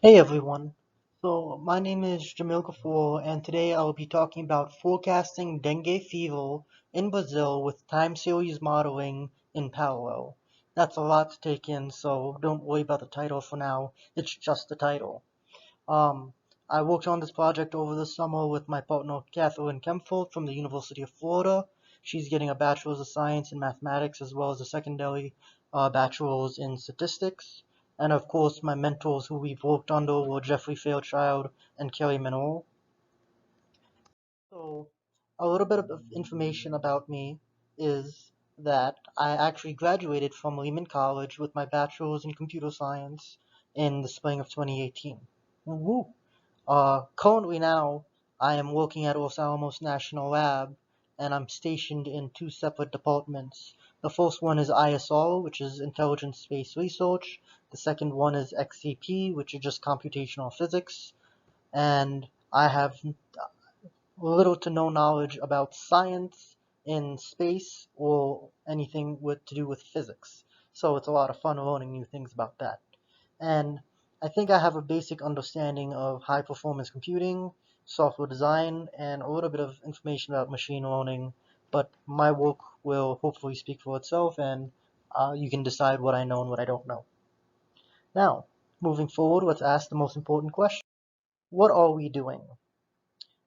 Hey everyone. So my name is Jamil Kafour and today I will be talking about forecasting dengue fever in Brazil with time series modeling in parallel. That's a lot to take in, so don't worry about the title for now. It's just the title. Um, I worked on this project over the summer with my partner Catherine Kempfeld from the University of Florida. She's getting a bachelor's of science in mathematics as well as a secondary bachelor's in statistics. And of course, my mentors who we've worked under were Jeffrey Fairchild and Kelly Minol. So, a little bit of information about me is that I actually graduated from Lehman College with my bachelor's in computer science in the spring of 2018. Woo! Currently now, I am working at Los Alamos National Lab, and I'm stationed in two separate departments. The first one is ISR, which is Intelligent Space Research. The second one is XCP, which is just computational physics. And I have little to no knowledge about science in space or anything with to do with physics. So it's a lot of fun learning new things about that. And I think I have a basic understanding of high performance computing, software design, and a little bit of information about machine learning, but my work will hopefully speak for itself and you can decide what I know and what I don't know. Now, moving forward, let's ask the most important question. What are we doing?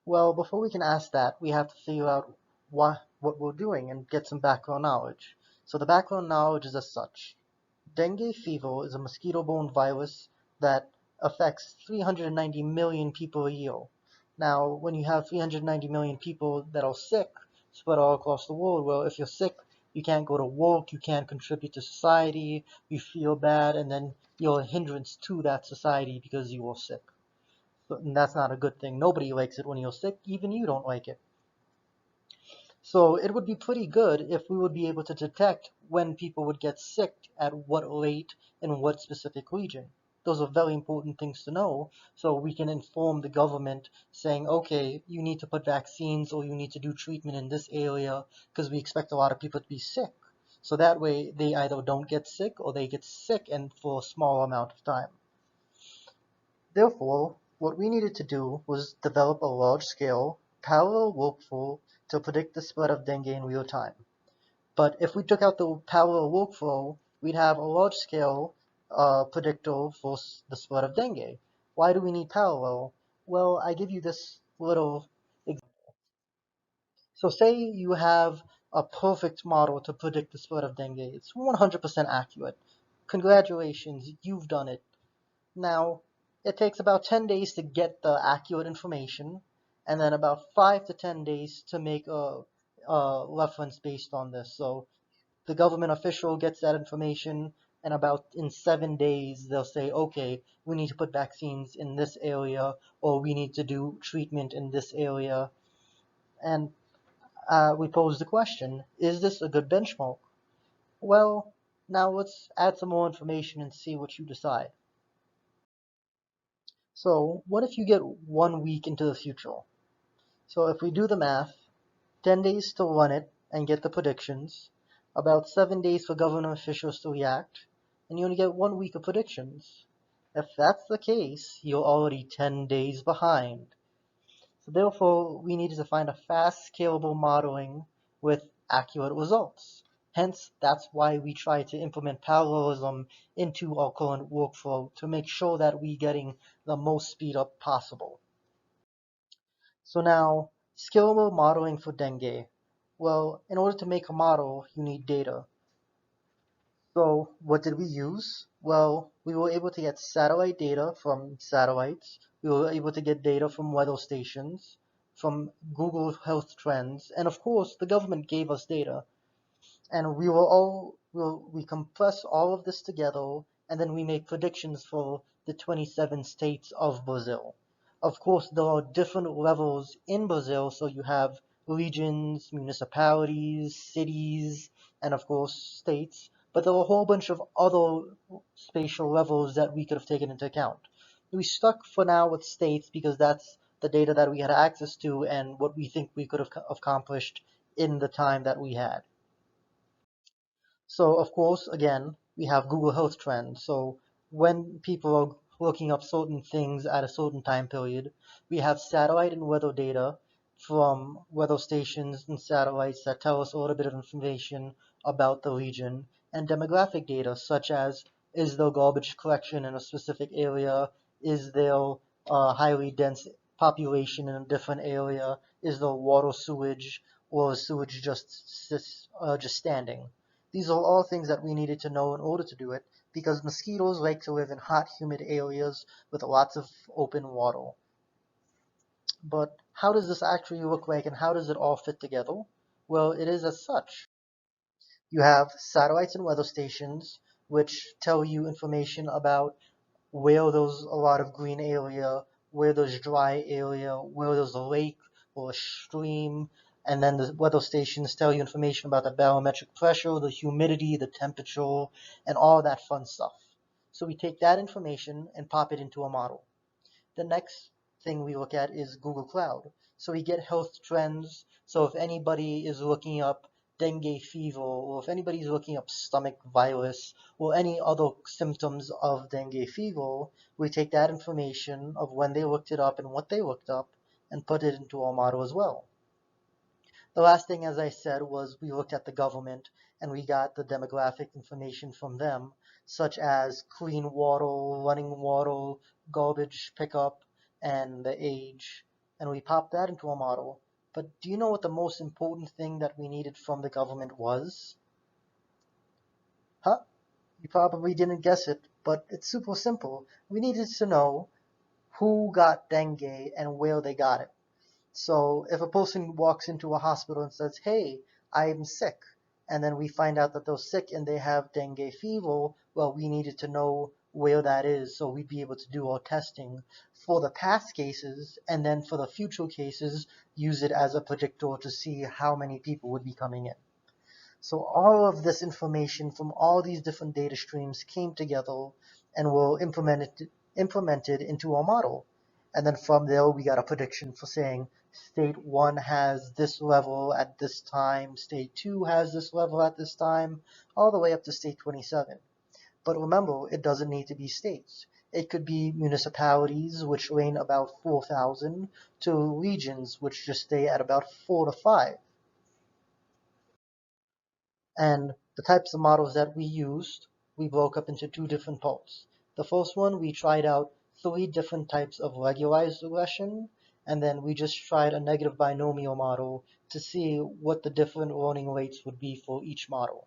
Well, before we can ask that, we have to figure out what we're doing and get some background knowledge. So the background knowledge is as such. Dengue fever is a mosquito-borne virus that affects 390 million people a year. Now, when you have 390 million people that are sick spread all across the world, well, if you're sick, you can't go to work, you can't contribute to society, you feel bad, and then you're a hindrance to that society because you are sick. And that's not a good thing. Nobody likes it when you're sick, even you don't like it. So it would be pretty good if we would be able to detect when people would get sick at what rate in what specific region. Those are very important things to know so we can inform the government saying, okay, you need to put vaccines or you need to do treatment in this area because we expect a lot of people to be sick. So that way they either don't get sick or they get sick and for a small amount of time. Therefore, what we needed to do was develop a large-scale, parallel workflow to predict the spread of dengue in real time. But if we took out the parallel workflow, we'd have a large-scale predictor for the spread of dengue. Why do we need parallel? Well, I give you this little example. So say you have a perfect model to predict the spread of dengue. It's 100% accurate. Congratulations, you've done it. Now, it takes about 10 days to get the accurate information, and then about 5 to 10 days to make a reference based on this. So the government official gets that information, and about in 7 days they'll say, okay, we need to put vaccines in this area, or we need to do treatment in this area. And we pose the question, is this a good benchmark? Well, now let's add some more information and see what you decide. So what if you get 1 week into the future? So if we do the math, 10 days to run it and get the predictions, about 7 days for government officials to react, and you only get 1 week of predictions. If that's the case, you're already 10 days behind. So therefore, we needed to find a fast, scalable modeling with accurate results. Hence, that's why we try to implement parallelism into our current workflow to make sure that we're getting the most speed up possible. So now, scalable modeling for dengue. Well, in order to make a model, you need data. So what did we use? Well, we were able to get satellite data from satellites. We were able to get data from weather stations, from Google Health Trends, and of course, the government gave us data. And we compress all of this together, and then we make predictions for the 27 states of Brazil. Of course, there are different levels in Brazil, so you have regions, municipalities, cities, and of course states, but there are a whole bunch of other spatial levels that we could have taken into account. We stuck for now with states because that's the data that we had access to and what we think we could have accomplished in the time that we had. So of course, again, we have Google Health Trends. So when people are looking up certain things at a certain time period. We have satellite and weather data from weather stations and satellites that tell us a little bit of information about the region, and demographic data such as is there garbage collection in a specific area, is there a highly dense population in a different area, is there water sewage, or is sewage just standing. These are all things that we needed to know in order to do it, because mosquitoes like to live in hot, humid areas with lots of open water. But how does this actually look like, and how does it all fit together? Well, it is as such. You have satellites and weather stations, which tell you information about where there's a lot of green area, where there's dry area, where there's a lake or a stream, and then the weather stations tell you information about the barometric pressure, the humidity, the temperature, and all that fun stuff. So we take that information and pop it into a model. The next thing we look at is Google Cloud. So we get health trends. So if anybody is looking up dengue fever, or if anybody's looking up stomach virus, or any other symptoms of dengue fever, we take that information of when they looked it up and what they looked up and put it into our model as well. The last thing, as I said, was we looked at the government and we got the demographic information from them, such as clean water, running water, garbage pickup, and the age, and we popped that into a model. But do you know what the most important thing that we needed from the government was? Huh? You probably didn't guess it, but it's super simple. We needed to know who got dengue and where they got it. So if a person walks into a hospital and says, hey, I'm sick, and then we find out that they're sick and they have dengue fever, well, we needed to know where that is so we'd be able to do our testing for the past cases, and then for the future cases, use it as a predictor to see how many people would be coming in. So all of this information from all these different data streams came together and were implemented into a model. And then from there, we got a prediction for saying state 1 has this level at this time, state 2 has this level at this time, all the way up to state 27. But remember, it doesn't need to be states. It could be municipalities, which reign about 4,000, to regions, which just stay at about 4 to 5. And the types of models that we used, we broke up into two different parts. The first one, we tried out 3 different types of regularized regression, and then we just tried a negative binomial model to see what the different learning rates would be for each model.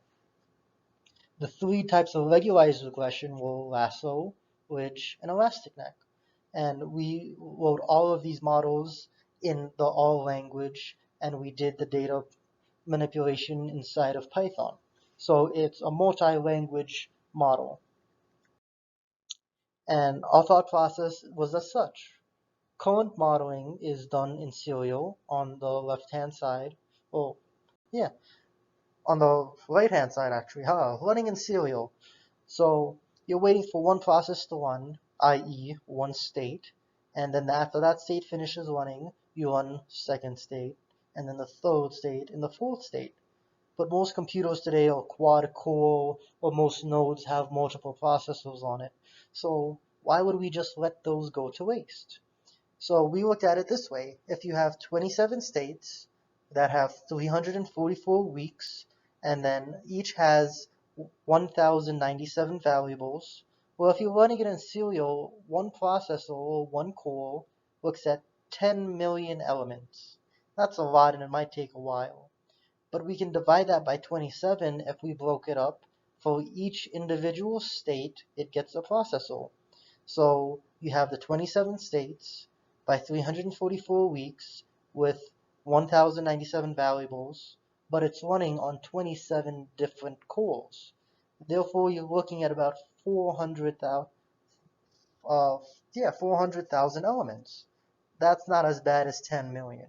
The 3 types of regularized regression were lasso, ridge, and elastic neck. And we wrote all of these models in the R language, and we did the data manipulation inside of Python. So it's a multi-language model. And our thought process was as such. Current modeling is done in serial on the left-hand side. Oh, yeah, on the right-hand side actually. Running in serial. So you're waiting for one process to run, i.e. one state, and then after that state finishes running, you run second state, and then the third state, and the fourth state. But most computers today are quad-core, or most nodes have multiple processors on it. So why would we just let those go to waste? So we looked at it this way. If you have 27 states that have 344 weeks, and then each has 1,097 variables, well, if you're running it in serial, one processor or one core looks at 10 million elements. That's a lot, and it might take a while. But we can divide that by 27 if we broke it up. For each individual state, it gets a processor. So you have the 27 states by 344 weeks with 1,097 variables, but it's running on 27 different cores. Therefore, you're looking at about 400,000, uh, 400,000 elements. That's not as bad as 10 million.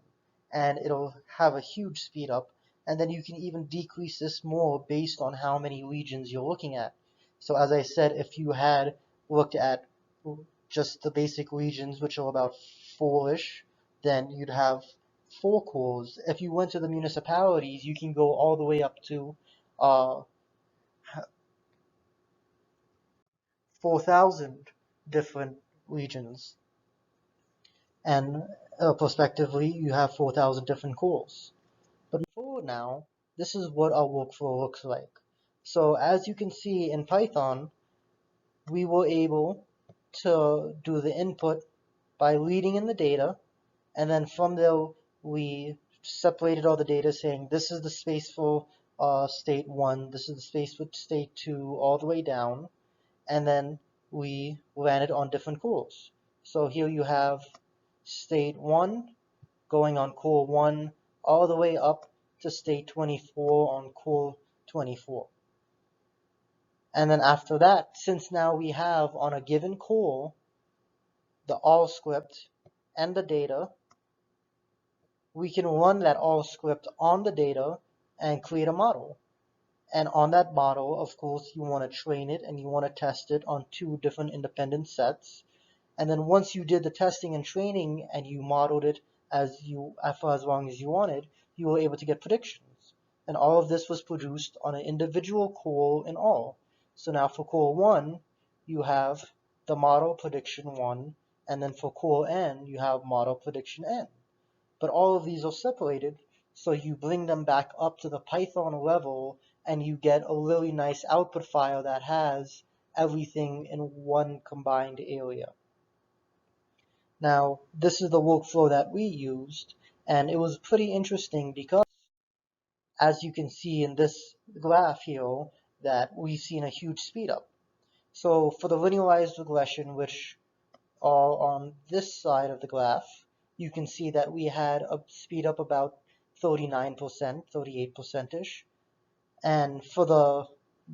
And it'll have a huge speed up. And then you can even decrease this more based on how many regions you're looking at. So as I said, if you had looked at just the basic regions, which are about 4-ish, then you'd have 4 cores. If you went to the municipalities, you can go all the way up to uh, 4,000. different regions. And prospectively, you have 4,000 different calls. But forward now, this is what our workflow looks like. So as you can see in Python, we were able to do the input by leading in the data, and then from there we separated all the data saying this is the space for state 1, this is the space for state 2, all the way down, and then we ran it on different cores. So here you have state 1 going on core 1 all the way up to state 24 on core 24. And then after that, since now we have on a given core the all script and the data, we can run that all script on the data and create a model. And on that model, of course, you want to train it and you want to test it on 2 different independent sets. And then once you did the testing and training and you modeled it for as long as you wanted, you were able to get predictions. And all of this was produced on an individual core in all. So now for core 1, you have the model prediction 1, and then for core n, you have model prediction n. But all of these are separated, so you bring them back up to the Python level and you get a really nice output file that has everything in one combined area. Now, this is the workflow that we used, and it was pretty interesting because, as you can see in this graph here, that we've seen a huge speed up. So for the linearized regression, which are on this side of the graph, you can see that we had a speed up about 39%, 38%-ish. And for the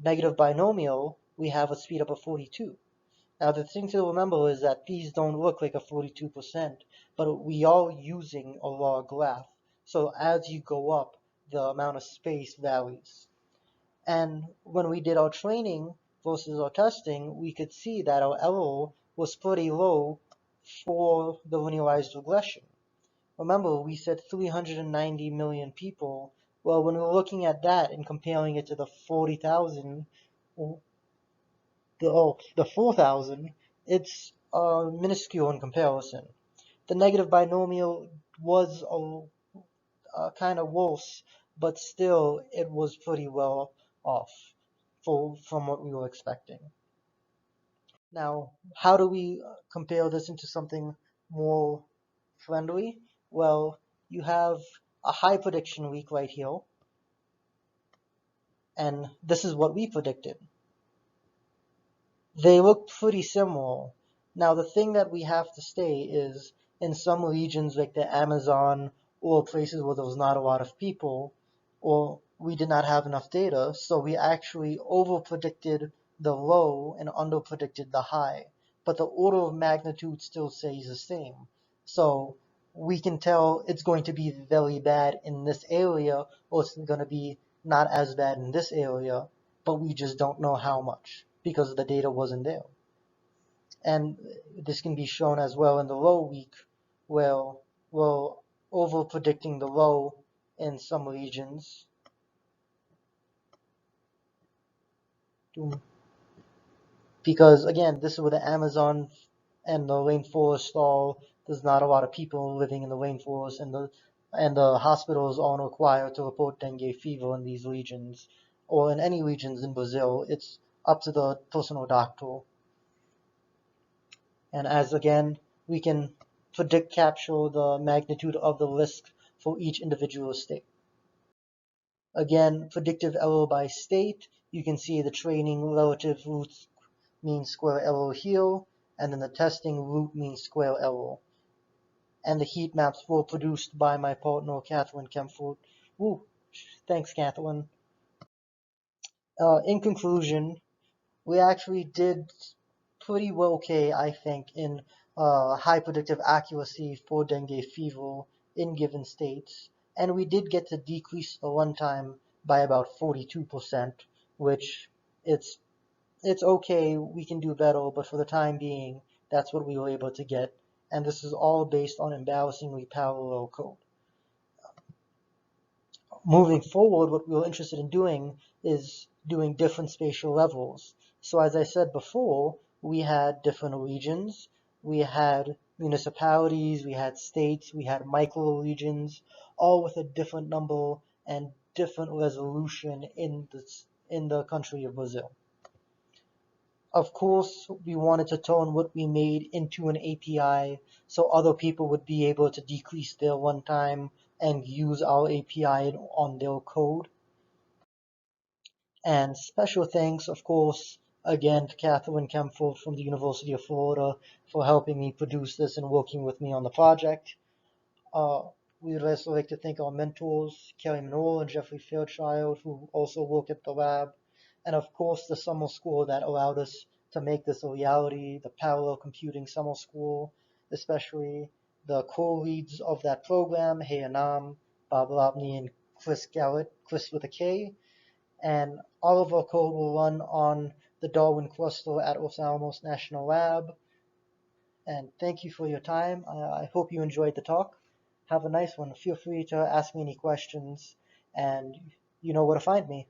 negative binomial, we have a speed up of 42. Now the thing to remember is that these don't look like a 42%, but we are using a log graph. So as you go up, the amount of space varies. And when we did our training versus our testing, we could see that our error was pretty low for the linearized regression. Remember, we said 390 million people. Well, when we're looking at that and comparing it to the 40,000, the 4,000, it's minuscule in comparison. The negative binomial was kind of worse, but still it was pretty well off from what we were expecting. Now, how do we compare this into something more friendly? Well, you have a high prediction week right here, and this is what we predicted. They look pretty similar. Now, the thing that we have to say is in some regions like the Amazon or places where there was not a lot of people, or we did not have enough data, so we actually over-predicted the low and under-predicted the high. But the order of magnitude still stays the same. So we can tell it's going to be very bad in this area, or it's going to be not as bad in this area, but we just don't know how much because the data wasn't there. And this can be shown as well in the low week, where we're over predicting the low in some regions. Because again, this is where the Amazon and the rainforest are. There's not a lot of people living in the rainforest, and the hospitals aren't required to report dengue fever in these regions, or in any regions in Brazil. It's up to the personal doctor. And as again, we can capture the magnitude of the risk for each individual state. Again, predictive error by state, you can see the training relative root mean square error here, and then the testing root mean square error. And the heat maps were produced by my partner, Catherine Kempfort. Woo, thanks, Catherine. In conclusion, we actually did pretty well okay, I think, in high predictive accuracy for dengue fever in given states. And we did get to decrease the runtime by about 42%, which it's okay, we can do better, but for the time being, that's what we were able to get. And this is all based on embarrassingly parallel code. Moving forward, what we were interested in doing is doing different spatial levels. So as I said before, we had different regions, we had municipalities, we had states, we had micro-regions, all with a different number and different resolution in the country of Brazil. Of course, we wanted to turn what we made into an API so other people would be able to decrease their runtime and use our API on their code. And special thanks, of course, again to Catherine Kempford from the University of Florida for helping me produce this and working with me on the project. Uh, we would also like to thank our mentors, Kelly Manole and Jeffrey Fairchild, who also work at the lab, and of course the summer school that allowed us to make this a reality, the Parallel Computing Summer School, especially the co-leads of that program, Hey Anam, Bob Lopney, and Chris Gallett, Chris with a K, and all of our code will run on the Darwin cluster at Los Alamos National Lab. And thank you for your time. I hope you enjoyed the talk. Have a nice one. Feel free to ask me any questions, and you know where to find me.